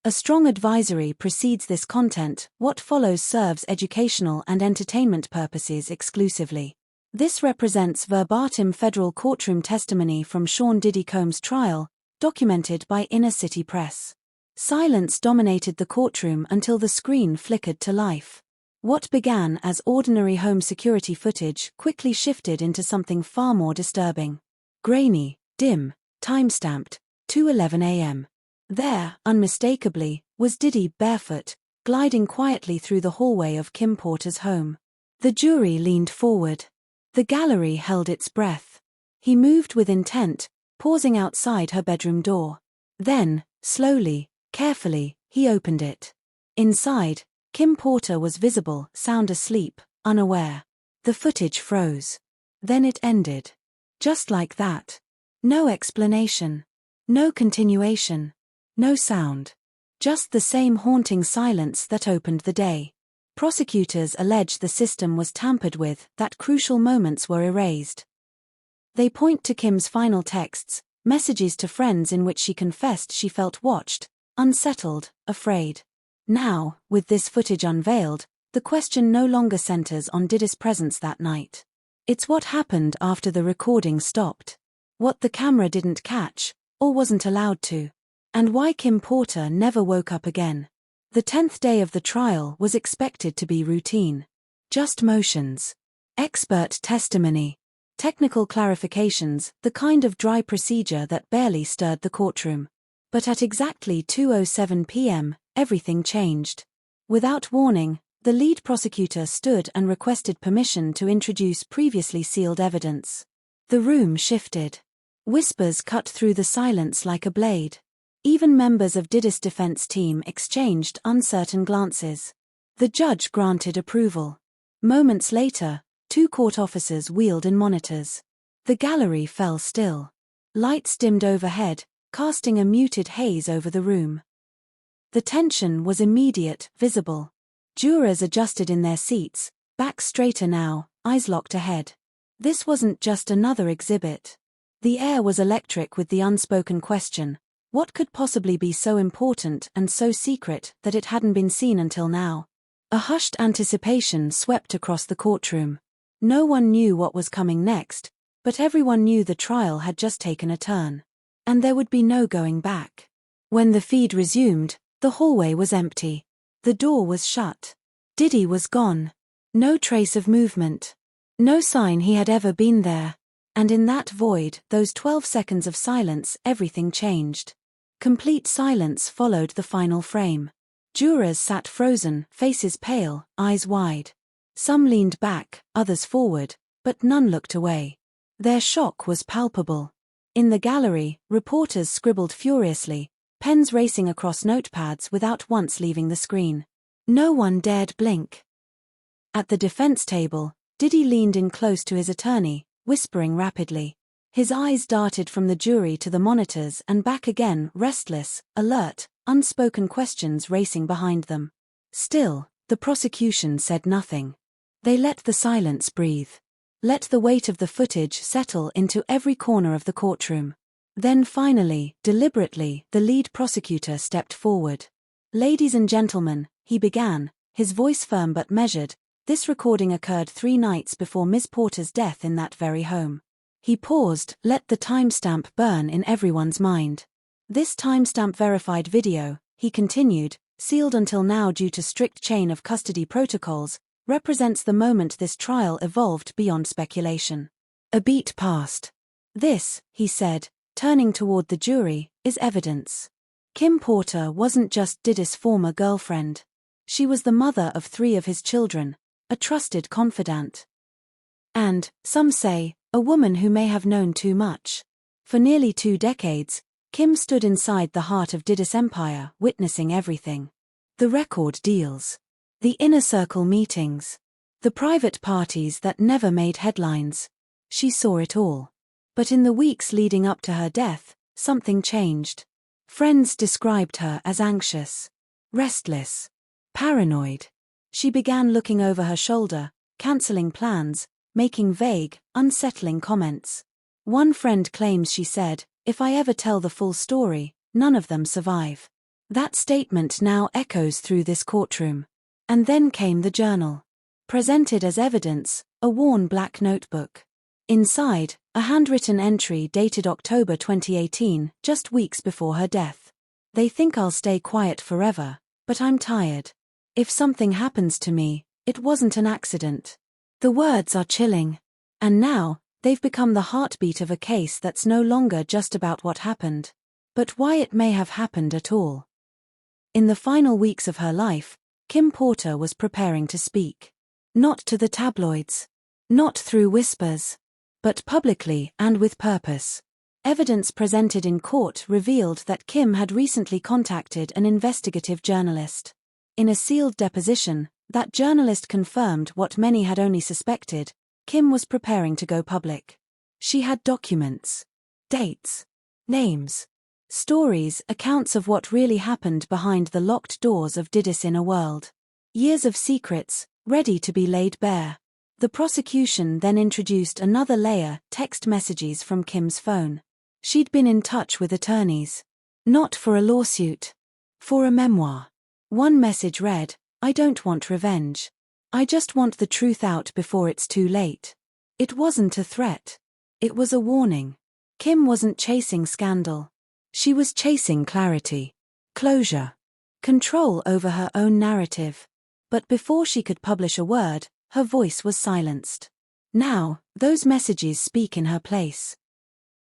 A strong advisory precedes this content. What follows serves educational and entertainment purposes exclusively. This represents verbatim federal courtroom testimony from Sean Diddy Combs' trial, documented by Inner City Press. Silence dominated the courtroom until the screen flickered to life. What began as ordinary home security footage quickly shifted into something far more disturbing. Grainy, dim, time-stamped, 2:11 a.m. There, unmistakably, was Diddy barefoot, gliding quietly through the hallway of Kim Porter's home. The jury leaned forward. The gallery held its breath. He moved with intent, pausing outside her bedroom door. Then, slowly, carefully, he opened it. Inside, Kim Porter was visible, sound asleep, unaware. The footage froze. Then it ended. Just like that. No explanation. No continuation. No sound. Just the same haunting silence that opened the day. Prosecutors alleged the system was tampered with, that crucial moments were erased. They point to Kim's final texts, messages to friends in which she confessed she felt watched, unsettled, afraid. Now, with this footage unveiled, the question no longer centers on Diddy's presence that night. It's what happened after the recording stopped. What the camera didn't catch, or wasn't allowed to. And why Kim Porter never woke up again. The 10th day of the trial was expected to be routine. Just motions. Expert testimony. Technical clarifications, the kind of dry procedure that barely stirred the courtroom. But at exactly 2:07 p.m., everything changed. Without warning, the lead prosecutor stood and requested permission to introduce previously sealed evidence. The room shifted. Whispers cut through the silence like a blade. Even members of Diddy's defense team exchanged uncertain glances. The judge granted approval. Moments later, 2 court officers wheeled in monitors. The gallery fell still. Lights dimmed overhead, casting a muted haze over the room. The tension was immediate, visible. Jurors adjusted in their seats, backs straighter now, eyes locked ahead. This wasn't just another exhibit. The air was electric with the unspoken question. What could possibly be so important and so secret that it hadn't been seen until now? A hushed anticipation swept across the courtroom. No one knew what was coming next, but everyone knew the trial had just taken a turn. And there would be no going back. When the feed resumed, the hallway was empty. The door was shut. Diddy was gone. No trace of movement. No sign he had ever been there. And in that void, those 12 seconds of silence, everything changed. Complete silence followed the final frame. Jurors sat frozen, faces pale, eyes wide. Some leaned back, others forward, but none looked away. Their shock was palpable. In the gallery, reporters scribbled furiously, pens racing across notepads without once leaving the screen. No one dared blink. At the defense table, Diddy leaned in close to his attorney, whispering rapidly. His eyes darted from the jury to the monitors and back again, restless, alert, unspoken questions racing behind them. Still, the prosecution said nothing. They let the silence breathe. Let the weight of the footage settle into every corner of the courtroom. Then finally, deliberately, the lead prosecutor stepped forward. "Ladies and gentlemen," he began, his voice firm but measured, "this recording occurred 3 nights before Miss Porter's death in that very home." He paused, let the timestamp burn in everyone's mind. "This timestamp verified video," he continued, "sealed until now due to strict chain of custody protocols, represents the moment this trial evolved beyond speculation." A beat passed. "This," he said, turning toward the jury, "is evidence. Kim Porter wasn't just Diddy's former girlfriend. She was the mother of 3 of his children, a trusted confidant. And, some say, a woman who may have known too much. For nearly 2 decades, Kim stood inside the heart of Diddy's empire, witnessing everything. The record deals. The inner circle meetings. The private parties that never made headlines. She saw it all. But in the weeks leading up to her death, something changed. Friends described her as anxious, restless, paranoid. She began looking over her shoulder, canceling plans, making vague, unsettling comments. One friend claims she said, "If I ever tell the full story, none of them survive." That statement now echoes through this courtroom. And then came the journal. Presented as evidence, a worn black notebook. Inside, a handwritten entry dated October 2018, just weeks before her death. They think I'll stay quiet forever, but I'm tired. If something happens to me, it wasn't an accident. The words are chilling. And now, they've become the heartbeat of a case that's no longer just about what happened, but why it may have happened at all. In the final weeks of her life, Kim Porter was preparing to speak. Not to the tabloids. Not through whispers. But publicly and with purpose. Evidence presented in court revealed that Kim had recently contacted an investigative journalist. In a sealed deposition, that journalist confirmed what many had only suspected: Kim was preparing to go public. She had documents, dates, names, stories, accounts of what really happened behind the locked doors of Diddy's inner world. Years of secrets, ready to be laid bare. The prosecution then introduced another layer: text messages from Kim's phone. She'd been in touch with attorneys. Not for a lawsuit. For a memoir. One message read, "I don't want revenge. I just want the truth out before it's too late." It wasn't a threat. It was a warning. Kim wasn't chasing scandal. She was chasing clarity. Closure. Control over her own narrative. But before she could publish a word, her voice was silenced. Now, those messages speak in her place.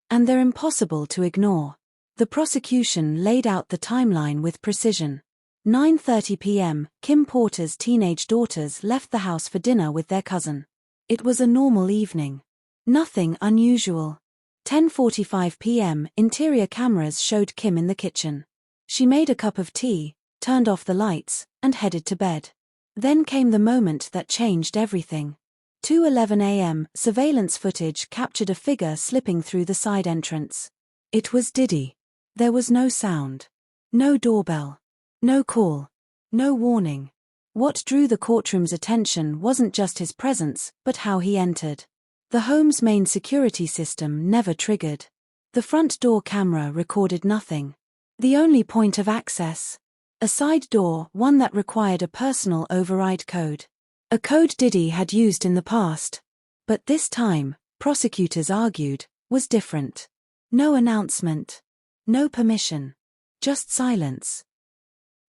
And they're impossible to ignore. The prosecution laid out the timeline with precision. 9:30 p.m., Kim Porter's teenage daughters left the house for dinner with their cousin. It was a normal evening. Nothing unusual. 10:45 p.m., interior cameras showed Kim in the kitchen. She made a cup of tea, turned off the lights, and headed to bed. Then came the moment that changed everything. 2:11 a.m., surveillance footage captured a figure slipping through the side entrance. It was Diddy. There was no sound. No doorbell. No call. No warning. What drew the courtroom's attention wasn't just his presence, but how he entered. The home's main security system never triggered. The front door camera recorded nothing. The only point of access: a side door, one that required a personal override code. A code Diddy had used in the past. But this time, prosecutors argued, was different. No announcement. No permission. Just silence.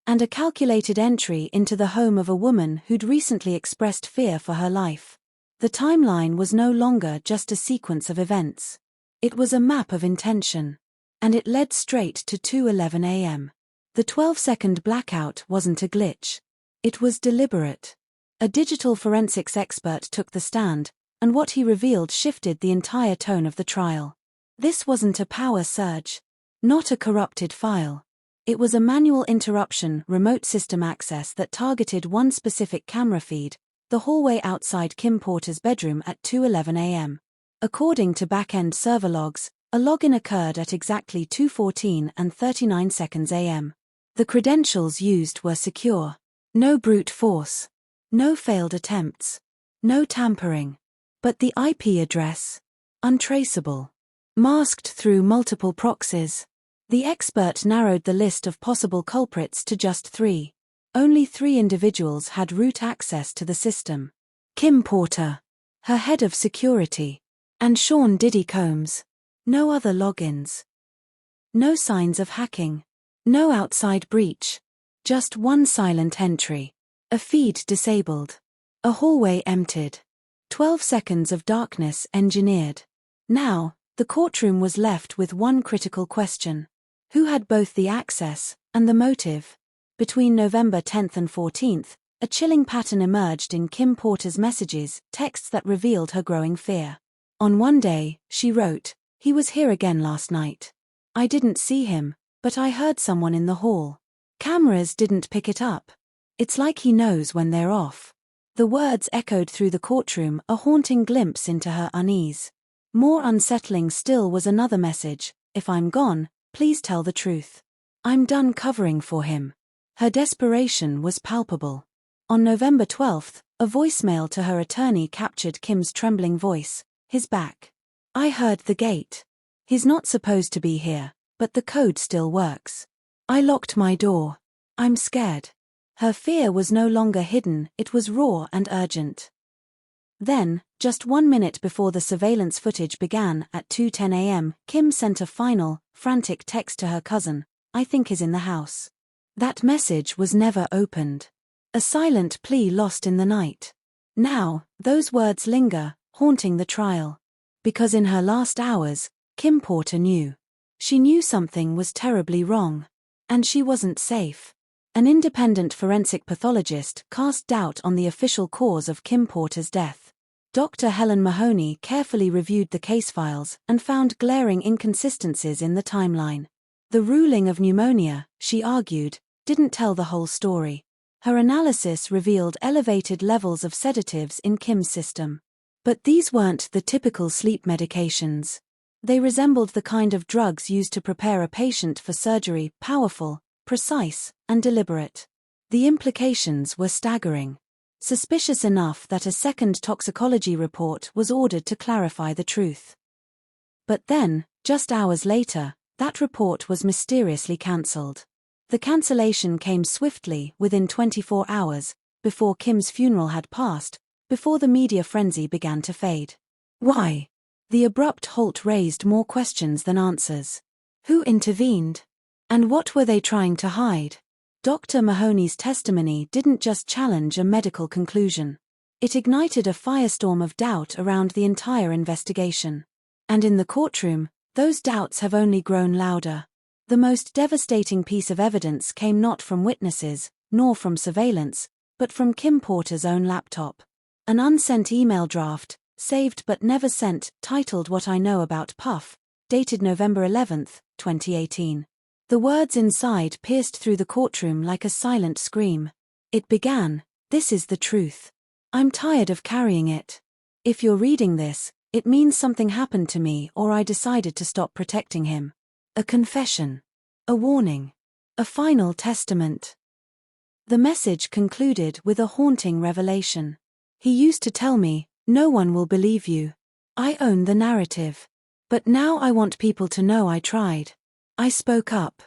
And a calculated entry into the home of a woman who'd recently expressed fear for her life. The timeline was no longer just a sequence of events. It was a map of intention. And it led straight to 2:11 a.m. The 12-second blackout wasn't a glitch. It was deliberate. A digital forensics expert took the stand, and what he revealed shifted the entire tone of the trial. This wasn't a power surge. Not a corrupted file. It was a manual interruption, remote system access that targeted one specific camera feed, the hallway outside Kim Porter's bedroom at 2:11 a.m. According to back-end server logs, a login occurred at exactly 2:14 and 39 seconds a.m. The credentials used were secure. No brute force. No failed attempts. No tampering. But the IP address? Untraceable. Masked through multiple proxies. The expert narrowed the list of possible culprits to just 3. Only 3 individuals had root access to the system. Kim Porter, her head of security, and Sean Diddy Combs. No other logins. No signs of hacking. No outside breach. Just one silent entry. A feed disabled. A hallway emptied. 12 seconds of darkness engineered. Now, the courtroom was left with one critical question. Who had both the access and the motive? Between November 10th and 14th, a chilling pattern emerged in Kim Porter's messages, texts that revealed her growing fear. On one day, she wrote, "He was here again last night. I didn't see him, but I heard someone in the hall. Cameras didn't pick it up. It's like he knows when they're off." The words echoed through the courtroom, a haunting glimpse into her unease. More unsettling still was another message: "If I'm gone, please tell the truth. I'm done covering for him." Her desperation was palpable. On November 12th, a voicemail to her attorney captured Kim's trembling voice. "His back. I heard the gate. He's not supposed to be here, but the code still works. I locked my door. I'm scared. Her fear was no longer hidden, it was raw and urgent. Then, just 1 minute before the surveillance footage began at 2:10 a.m., Kim sent a final, frantic text to her cousin, "I think he's in the house." That message was never opened. A silent plea lost in the night. Now, those words linger, haunting the trial. Because in her last hours, Kim Porter knew. She knew something was terribly wrong. And she wasn't safe. An independent forensic pathologist cast doubt on the official cause of Kim Porter's death. Dr. Helen Mahoney carefully reviewed the case files and found glaring inconsistencies in the timeline. The ruling of pneumonia, she argued, didn't tell the whole story. Her analysis revealed elevated levels of sedatives in Kim's system. But these weren't the typical sleep medications. They resembled the kind of drugs used to prepare a patient for surgery, powerful, precise, and deliberate. The implications were staggering. Suspicious enough that a second toxicology report was ordered to clarify the truth. But then, just hours later, that report was mysteriously cancelled. The cancellation came swiftly, within 24 hours, before Kim's funeral had passed, before the media frenzy began to fade. Why? The abrupt halt raised more questions than answers. Who intervened? And what were they trying to hide? Dr. Mahoney's testimony didn't just challenge a medical conclusion. It ignited a firestorm of doubt around the entire investigation. And in the courtroom, those doubts have only grown louder. The most devastating piece of evidence came not from witnesses, nor from surveillance, but from Kim Porter's own laptop. An unsent email draft, saved but never sent, titled "What I Know About Puff," dated November 11, 2018. The words inside pierced through the courtroom like a silent scream. It began, "This is the truth. I'm tired of carrying it. If you're reading this, it means something happened to me or I decided to stop protecting him." A confession. A warning. A final testament. The message concluded with a haunting revelation. "He used to tell me, 'No one will believe you. I own the narrative. But now I want people to know I tried. I spoke up.'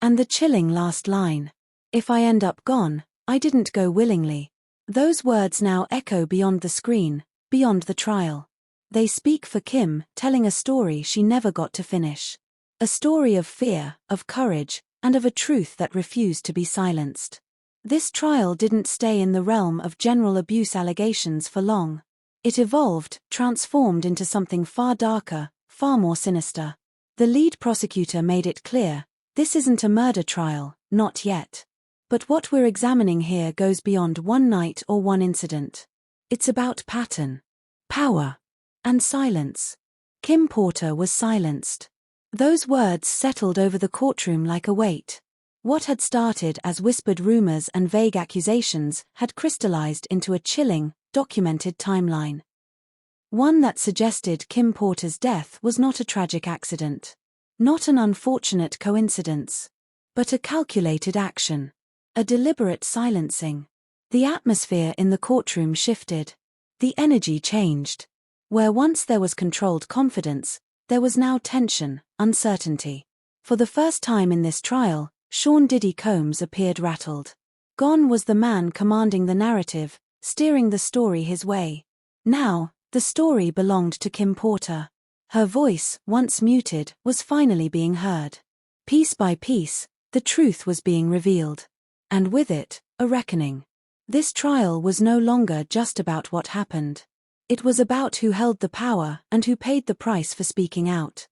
And the chilling last line. 'If I end up gone, I didn't go willingly.' Those words now echo beyond the screen, beyond the trial. They speak for Kim, telling a story she never got to finish. A story of fear, of courage, and of a truth that refused to be silenced. This trial didn't stay in the realm of general abuse allegations for long. It evolved, transformed into something far darker, far more sinister. The lead prosecutor made it clear, this isn't a murder trial, not yet. But what we're examining here goes beyond one night or one incident. It's about pattern, power, and silence. Kim Porter was silenced. Those words settled over the courtroom like a weight. What had started as whispered rumors and vague accusations had crystallized into a chilling, documented timeline. One that suggested Kim Porter's death was not a tragic accident. Not an unfortunate coincidence. But a calculated action. A deliberate silencing. The atmosphere in the courtroom shifted. The energy changed. Where once there was controlled confidence, there was now tension, uncertainty. For the first time in this trial, Sean Diddy Combs appeared rattled. Gone was the man commanding the narrative, steering the story his way. Now, the story belonged to Kim Porter. Her voice, once muted, was finally being heard. Piece by piece, the truth was being revealed. And with it, a reckoning. This trial was no longer just about what happened. It was about who held the power and who paid the price for speaking out.